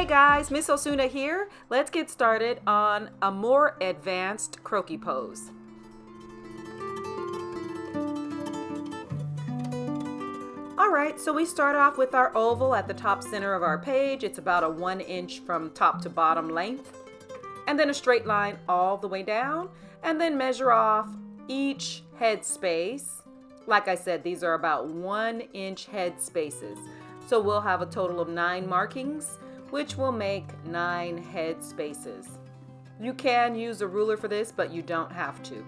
Hey guys, Miss Osuna here. Let's get started on a more advanced croquis pose. Alright, so we start off with our oval at the top center of our page. It's about a 1 inch from top to bottom length. And then a straight line all the way down. And then measure off each head space. Like I said, these are about 1 inch head spaces. So we'll have a total of 9 markings, which will make 9 head spaces. You can use a ruler for this, but you don't have to.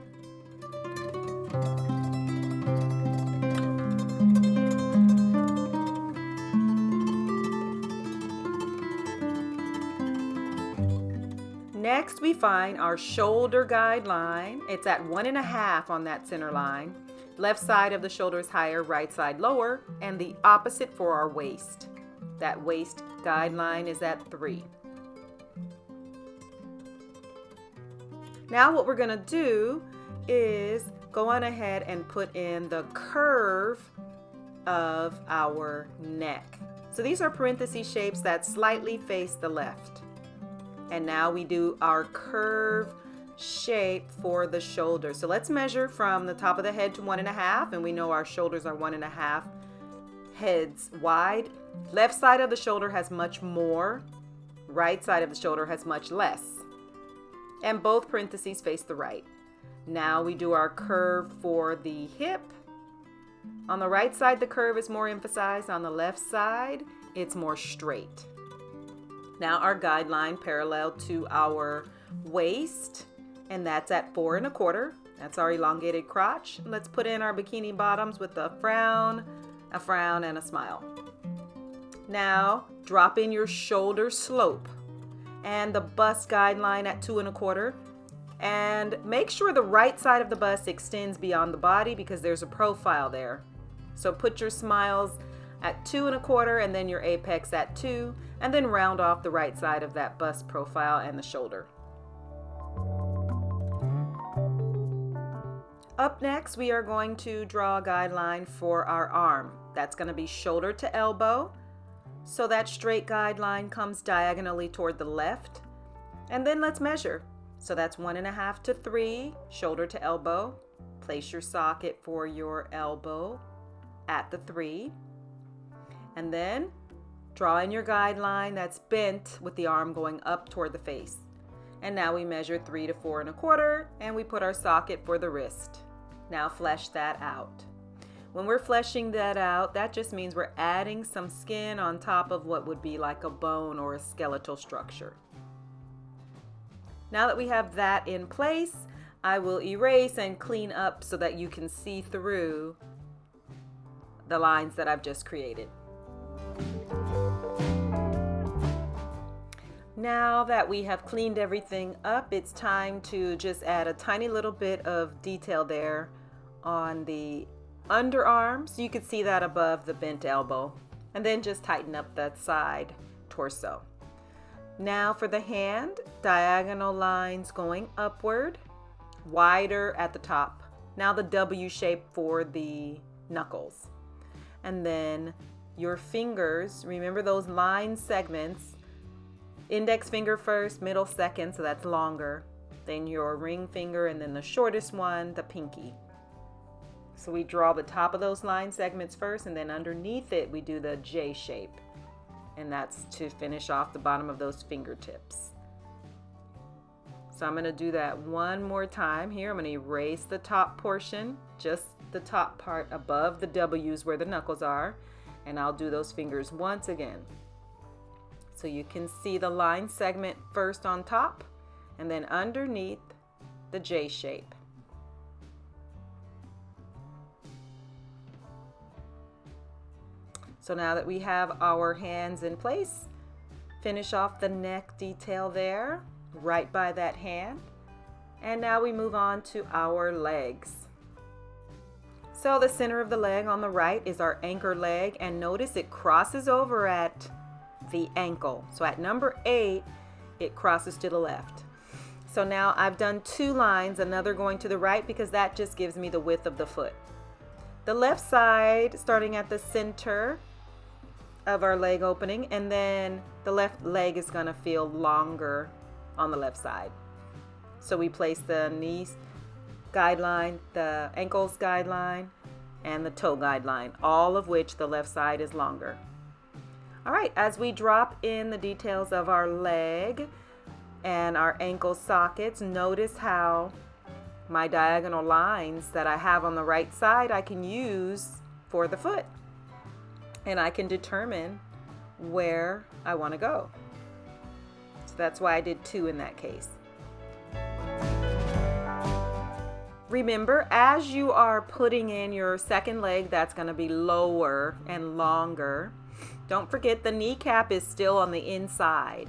Next, we find our shoulder guideline. It's at 1.5 on that center line. Left side of the shoulder is higher, right side lower, and the opposite for our waist. That waist guideline is at 3. Now what we're going to do is go on ahead and put in the curve of our neck. So these are parenthesis shapes that slightly face the left. And now we do our curve shape for the shoulder. So let's measure from the top of the head to 1.5, and we know our shoulders are 1.5 heads wide. Left side of the shoulder has much more. Right side of the shoulder has much less. And both parentheses face the right. Now we do our curve for the hip. On the right side, the curve is more emphasized. On the left side, it's more straight. Now our guideline parallel to our waist, and that's at 4.25. That's our elongated crotch. Let's put in our bikini bottoms with a frown, and a smile. Now drop in your shoulder slope and the bust guideline at 2.25. And make sure the right side of the bust extends beyond the body because there's a profile there. So put your smiles at 2.25 and then your apex at 2, and then round off the right side of that bust profile and the shoulder. Up next, we are going to draw a guideline for our arm. That's going to be shoulder to elbow. So that straight guideline comes diagonally toward the left. And then let's measure. So that's 1.5 to 3, shoulder to elbow. Place your socket for your elbow at the 3. And then draw in your guideline that's bent with the arm going up toward the face. And now we measure 3 to 4.25, and we put our socket for the wrist. Now flesh that out. When we're fleshing that out, that just means we're adding some skin on top of what would be like a bone or a skeletal structure. Now that we have that in place, I will erase and clean up so that you can see through the lines that I've just created. Now that we have cleaned everything up, it's time to just add a tiny little bit of detail there on the underarms. You can see that above the bent elbow. And then just tighten up that side torso. Now for the hand, diagonal lines going upward, wider at the top. Now the W shape for the knuckles. And then your fingers, remember those line segments. Index finger first, middle second, so that's longer. Then your ring finger, and then the shortest one, the pinky. So we draw the top of those line segments first, and then underneath it we do the J shape. And that's to finish off the bottom of those fingertips. So I'm going to do that one more time here. I'm going to erase the top portion, just the top part above the W's where the knuckles are. And I'll do those fingers once again. So you can see the line segment first on top, and then underneath the J shape. So now that we have our hands in place, finish off the neck detail there, right by that hand. And now we move on to our legs. So the center of the leg on the right is our anchor leg, and notice it crosses over at the ankle. So at number 8, it crosses to the left. So now I've done 2 lines, another going to the right because that just gives me the width of the foot. The left side, starting at the center, of our leg opening, and then the left leg is going to feel longer on the left side. So we place the knees guideline, the ankles guideline, and the toe guideline, all of which the left side is longer. All right, as we drop in the details of our leg and our ankle sockets, notice how my diagonal lines that I have on the right side I can use for the foot. And I can determine where I want to go. So that's why I did 2 in that case. Remember, as you are putting in your second leg, that's going to be lower and longer. Don't forget the kneecap is still on the inside.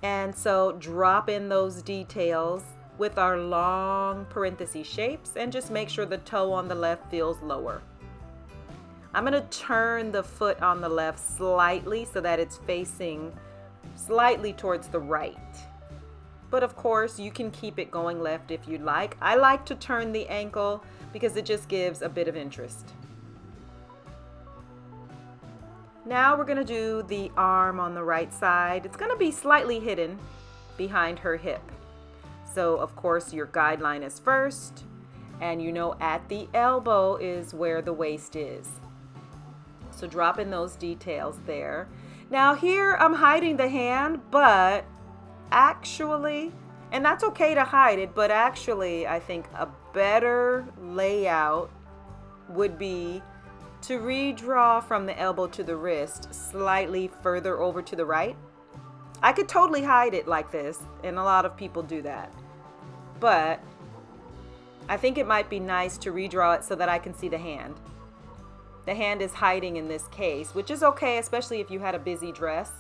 And so drop in those details with our long parenthesis shapes and just make sure the toe on the left feels lower. I'm going to turn the foot on the left slightly so that it's facing slightly towards the right. But of course, you can keep it going left if you'd like. I like to turn the ankle because it just gives a bit of interest. Now we're going to do the arm on the right side. It's going to be slightly hidden behind her hip. So of course, your guideline is first, and you know at the elbow is where the waist is. So drop in those details there. Now here I'm hiding the hand, but actually, and that's okay to hide it, but actually I think a better layout would be to redraw from the elbow to the wrist slightly further over to the right. I could totally hide it like this, and a lot of people do that. But I think it might be nice to redraw it so that I can see the hand. The hand is hiding in this case, which is okay, especially if you had a busy dress.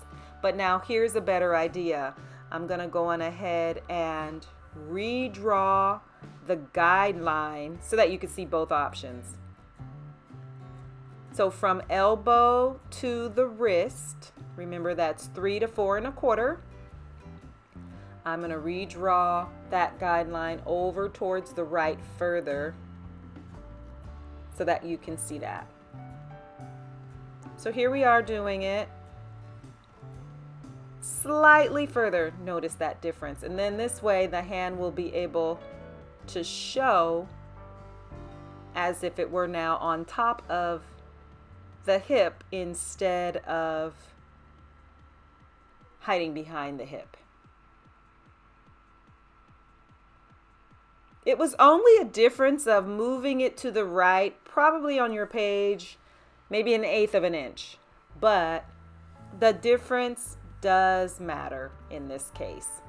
But now here's a better idea. I'm going to go on ahead and redraw the guideline so that you can see both options. So from elbow to the wrist, remember that's 3 to 4 1/4. I'm going to redraw that guideline over towards the right further so that you can see that. So here we are doing it slightly further. Notice that difference. And then this way the hand will be able to show as if it were now on top of the hip instead of hiding behind the hip. It was only a difference of moving it to the right, probably on your page, maybe 1/8 of an inch, but the difference does matter in this case.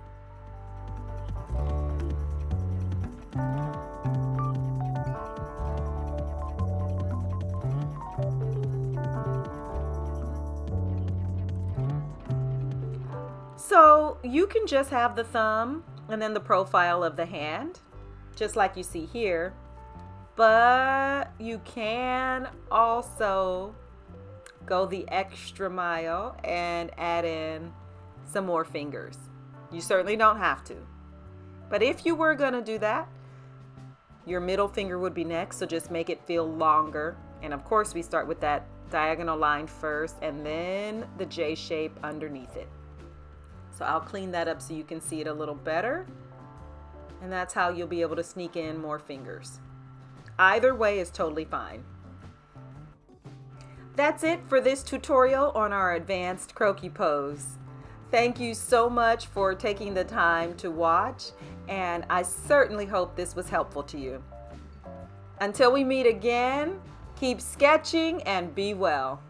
So you can just have the thumb and then the profile of the hand, just like you see here. But you can also go the extra mile and add in some more fingers. You certainly don't have to. But if you were going to do that, your middle finger would be next, so just make it feel longer. And of course, we start with that diagonal line first and then the J shape underneath it. So I'll clean that up so you can see it a little better. And that's how you'll be able to sneak in more fingers. Either way is totally fine. That's it for this tutorial on our advanced croquis pose. Thank you so much for taking the time to watch, and I certainly hope this was helpful to you. Until we meet again, keep sketching and be well.